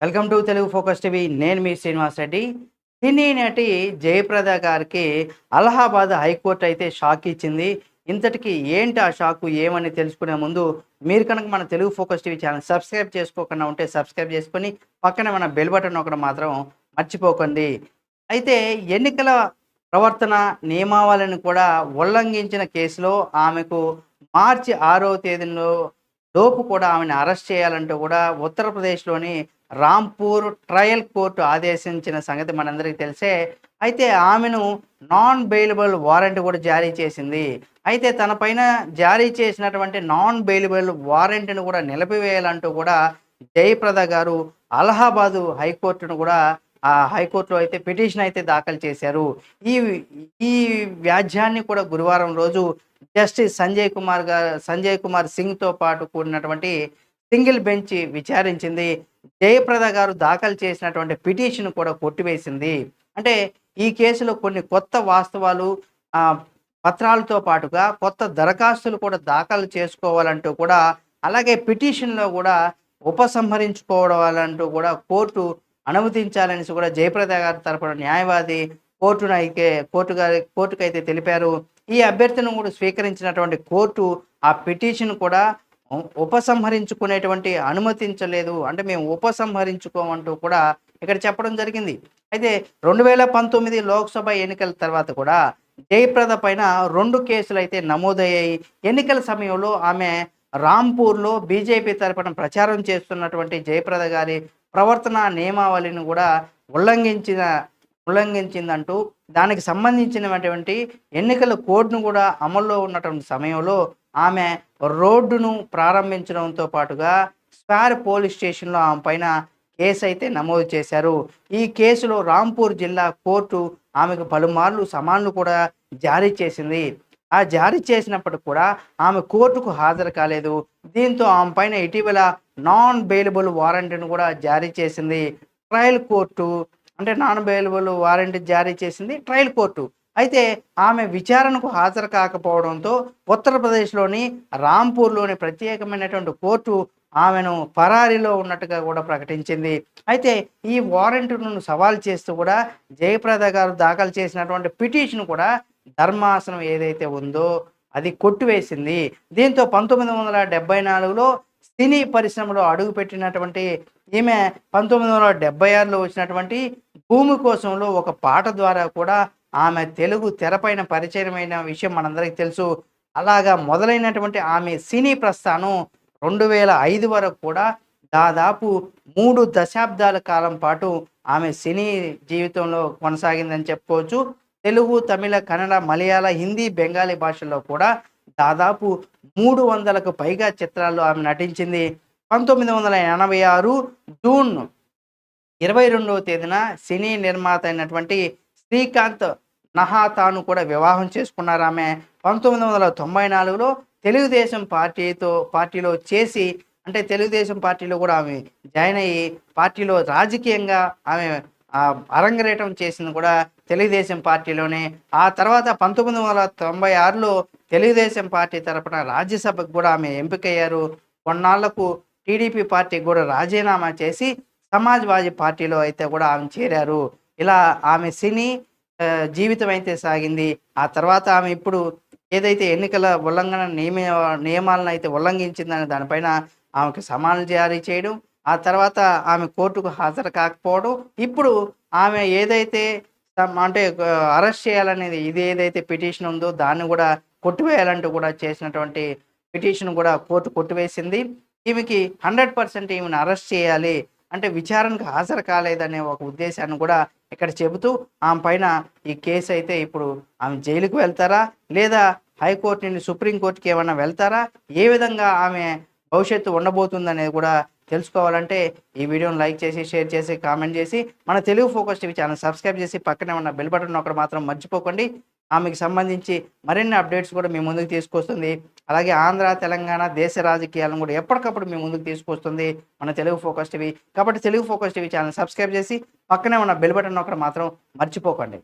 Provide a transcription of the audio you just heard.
Welcome to Telugu focus TV. నేను మీ శ్రీనివాస్ రెడ్డి. సినీ నటి జయప్రద గారికి అలహాబాద్ హైకోర్టు అయితే షాక్ ఇచ్చింది. ఇంతటికి ఏంటి ఆ షాకు ఏమని తెలుసుకునే ముందు మీరు కనుక మన Telugu focus TV channel subscribe చేసుకోకుండా ఉంటే సబ్స్క్రైబ్ చేసుకొని పక్కనే మన బెల్ బటన్ నొక్కడం మాత్రం మర్చిపోకండి. అయితే ఎన్నికల ప్రవర్తన నియమావళిని కూడా ఉల్లంఘించిన కేసులో ఆమెకు మార్చి 6వ తేదీలో లోపు కూడా ఆమెను అరెస్ట్ చేయాలంటూ కూడా ఉత్తరప్రదేశ్‌లోని రాంపూర్ ట్రయల్ కోర్టు ఆదేశించిన సంగతి మనందరికీ తెలిసే. అయితే ఆమెను నాన్ బెయిలబుల్ వారెంట్ కూడా జారీ చేసింది. అయితే తన పైన జారీ చేసినటువంటి నాన్ బెయిలబుల్ వారెంట్‌ని కూడా నిలిపివేయాలంటూ కూడా జయప్రద గారు అలహాబాదు హైకోర్టును కూడా హైకోర్టులో అయితే పిటిషన్ అయితే దాఖలు చేశారు. ఈ ఈ వ్యాజ్యాన్ని కూడా గురువారం రోజు జస్టిస్ సంజయ్ కుమార్ సింగ్‌తో పాటు కూడినటువంటి సింగిల్ బెంచ్ విచారించింది. జయప్రద గారు దాఖలు చేసినటువంటి పిటిషన్ కూడా కొట్టివేసింది. అంటే ఈ కేసులో కొన్ని కొత్త వాస్తవాలు, ఆహ్, పత్రాలతో పాటుగా కొత్త దరఖాస్తులు కూడా దాఖలు చేసుకోవాలంటూ కూడా, అలాగే పిటిషన్‌లో కూడా ఉపసంహరించుకోవాలంటూ కూడా అనుమతించాలనేసి కూడా జయప్రద గారి తరపున న్యాయవాది కోర్టుకైతే తెలిపారు. ఈ అభ్యర్థనను కూడా స్వీకరించినటువంటి కోర్టు ఆ పిటిషన్ కూడా ఉపసంహరించుకునేటువంటి అనుమతించలేదు. అంటే మేము ఉపసంహరించుకోమంటూ కూడా ఇక్కడ చెప్పడం జరిగింది. అయితే 2019 లోక్‌సభ ఎన్నికల తర్వాత కూడా జయప్రద పైన 2 కేసులైతే నమోదయ్యాయి. ఎన్నికల సమయంలో ఆమె రాంపూర్‌లో బీజేపీ తరపున ప్రచారం చేస్తున్నటువంటి జయప్రద గారి ప్రవర్తన నియమావళిని కూడా ఉల్లంఘించిన ఉల్లంఘించిందంటూ దానికి సంబంధించినటువంటి ఎన్నికల కోడ్‌ను కూడా అమల్లో ఉన్నటువంటి సమయంలో ఆమె రోడ్డును ప్రారంభించడంతో పాటుగా స్క్వేర్ పోలీస్ స్టేషన్‌లో ఆమె పైన కేసైతే నమోదు చేశారు. ఈ కేసులో రాంపూర్ జిల్లా కోర్టు ఆమెకు పలుమార్లు సమన్లు కూడా జారీ చేసింది. ఆ జారీ చేసినప్పటికి కూడా ఆమె కోర్టుకు హాజరు కాలేదు. దీంతో ఆమె పైన ఇటీవల నాన్ బెయిలబుల్ వారెంట్‌ను కూడా జారీ చేసింది ట్రయల్ కోర్టు. అంటే నాన్ బెయిలబుల్ వారెంట్ జారీ చేసింది ట్రయల్ కోర్టు. అయితే ఆమె విచారణకు హాజరు కాకపోవడంతో ఉత్తరప్రదేశ్‌లోని రాంపూర్‌లోని ప్రత్యేకమైనటువంటి కోర్టు ఆమెను పరారీలో ఉన్నట్టుగా కూడా ప్రకటించింది. అయితే ఈ వారెంట్‌ను సవాల్ చేస్తూ కూడా జయప్రద గారు దాఖలు చేసినటువంటి పిటిషన్ కూడా ధర్మాసనం ఏదైతే ఉందో అది కొట్టివేసింది. దీంతో 1974లో సినీ పరిశ్రమలో అడుగుపెట్టినటువంటి ఈమె 1976లో వచ్చినటువంటి 'భూమి కోసంలో' ఒక పాట ద్వారా కూడా ఆమె తెలుగు తెరపైన పరిచయమైన విషయం మనందరికీ తెలుసు. అలాగా మొదలైనటువంటి ఆమె సినీ ప్రస్థానం 2005 వరకు కూడా దాదాపు 3 దశాబ్దాల కాలం పాటు ఆమె సినీ జీవితంలో కొనసాగిందని చెప్పుకోవచ్చు. తెలుగు, తమిళ, కన్నడ, మలయాళ, హిందీ, బెంగాలీ భాషల్లో కూడా దాదాపు 300కు పైగా చిత్రాల్లో ఆమె నటించింది. 1986 జూన్ 22వ తేదీన సినీ నిర్మాత అయినటువంటి శ్రీకాంత్ నహాతాను కూడా వివాహం చేసుకున్నారామె. 1994లో తెలుగుదేశం పార్టీలో చేసి, అంటే తెలుగుదేశం పార్టీలో కూడా ఆమె జాయిన్ అయ్యి పార్టీలో రాజకీయంగా ఆమె అరంగేట్రం చేసింది కూడా తెలుగుదేశం పార్టీలోనే. ఆ తర్వాత 1996లో తెలుగుదేశం పార్టీ తరపున రాజ్యసభకు కూడా ఆమె ఎంపికయ్యారు. కొన్నాళ్లకు టీడీపీ పార్టీకి కూడా రాజీనామా చేసి సమాజ్‌వాదీ పార్టీలో అయితే కూడా ఆమె చేరారు. ఇలా ఆమె సినీ జీవితం అయితే సాగింది. ఆ తర్వాత ఆమె ఇప్పుడు ఏదైతే ఎన్నికల ఉల్లంఘన నియమాలను అయితే ఉల్లంఘించిందనే దానిపైన ఆమెకు సమన్లు జారీ చేయడం, ఆ తర్వాత ఆమె కోర్టుకు హాజరు కాకపోవడం, ఇప్పుడు ఆమె ఏదైతే అంటే అరెస్ట్ చేయాలనేది ఇది ఏదైతే పిటిషన్ ఉందో దాన్ని కూడా కొట్టివేయాలంటూ కూడా చేసినటువంటి పిటిషన్ కూడా కోర్టు కొట్టివేసింది. ఈమెకి 100% ఈమెను అరెస్ట్ చేయాలి. అంటే విచారణకు హాజరు కాలేదనే ఒక ఉద్దేశాన్ని కూడా ఇక్కడ చెబుతూ ఆమె పైన ఈ కేసు అయితే ఇప్పుడు ఆమె జైలుకి వెళ్తారా? లేదా హైకోర్టు నుండి సుప్రీం కోర్టుకి ఏమన్నా వెళ్తారా? ఏ విధంగా ఆమె భవిష్యత్తు ఉండబోతుందనేది కూడా తెలుసుకోవాలంటే ఈ వీడియోని లైక్ చేసి, షేర్ చేసి, కామెంట్ చేసి, మన Telugu focus TV channel subscribe చేసి పక్కనే ఉన్న బెల్ బటన్ నొక్కడం మాత్రం మర్చిపోకండి. ఆమెకు సంబంధించి మరిన్ని అప్డేట్స్ కూడా మీ ముందుకు తీసుకొస్తుంది. అలాగే ఆంధ్ర, తెలంగాణ దేశ రాజకీయాలను కూడా ఎప్పటికప్పుడు మీ ముందుకు తీసుకొస్తుంది మన తెలుగు ఫోకస్ టీవీ. కాబట్టి Telugu focus TV channel subscribe చేసి పక్కనే ఉన్న బెల్ బటన్ నొక్కడం మాత్రం మర్చిపోకండి.